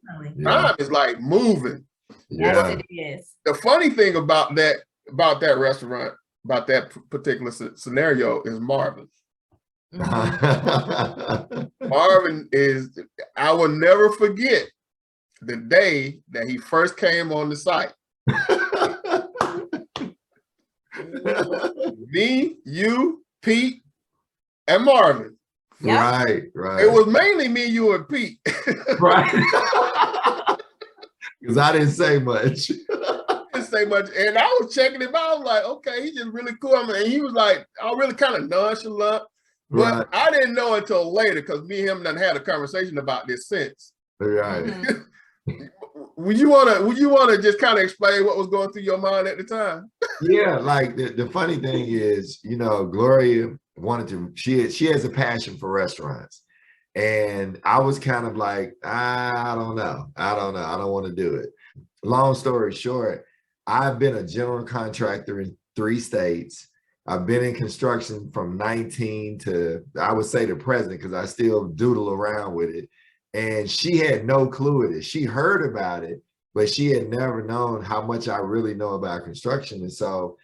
Definitely. Time is like moving. Yes, But it is. the funny thing about that restaurant, about that particular scenario is Marvin. Marvin is, I will never forget the day that he first came on the site. Me, you, Pete, and Marvin. Yep. Right. It was mainly me, you, and Pete. Right. Because I didn't say much. Didn't say much. And I was checking him out. I was like, okay, he's just really cool. I mean, and he was like, I was really kind of nonchalant. But I didn't know until later because me and him done had a conversation about this since. Right. Would you wanna just kind of explain what was going through your mind at the time? Yeah, like the funny thing is, Gloria wanted to, she has a passion for restaurants. And I was kind of like, I don't know. I don't want to do it. Long story short, I've been a general contractor in 3 states. I've been in construction from 19 to, I would say, the present, because I still doodle around with it. And she had no clue of it. She heard about it, but she had never known how much I really know about construction. And so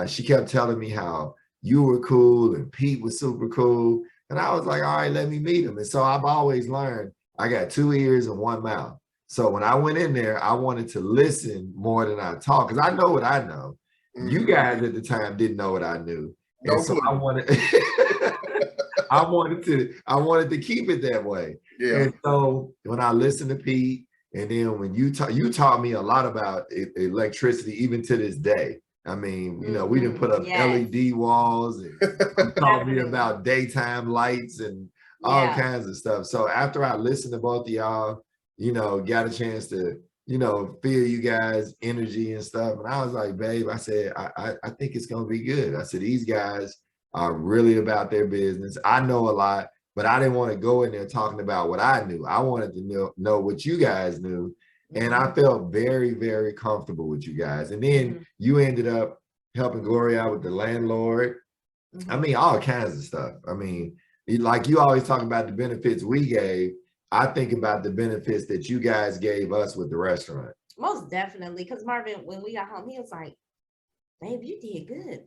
she kept telling me how you were cool and Pete was super cool. And I was like, all right, let me meet him. And so I've always learned I got 2 ears and 1 mouth. So when I went in there, I wanted to listen more than I talk, because I know what I know. You guys at the time didn't know what I knew. And so I wanted I wanted to keep it that way. Yeah. And so when I listened to Pete, and then when you taught me a lot about electricity, even to this day. I mean, we didn't put up LED walls, and you taught me about daytime lights and all kinds of stuff. So after I listened to both of y'all, got a chance to, feel you guys' energy and stuff. And I was like, babe, I said, I think it's going to be good. I said, these guys are really about their business. I know a lot, but I didn't want to go in there talking about what I knew. I wanted to know what you guys knew. And I felt very, very comfortable with you guys. And then you ended up helping Gloria out with the landlord. I mean, all kinds of stuff. I mean, like you always talk about the benefits we gave. I think about the benefits that you guys gave us with the restaurant. Most definitely. Because Marvin, when we got home, he was like, babe, you did good.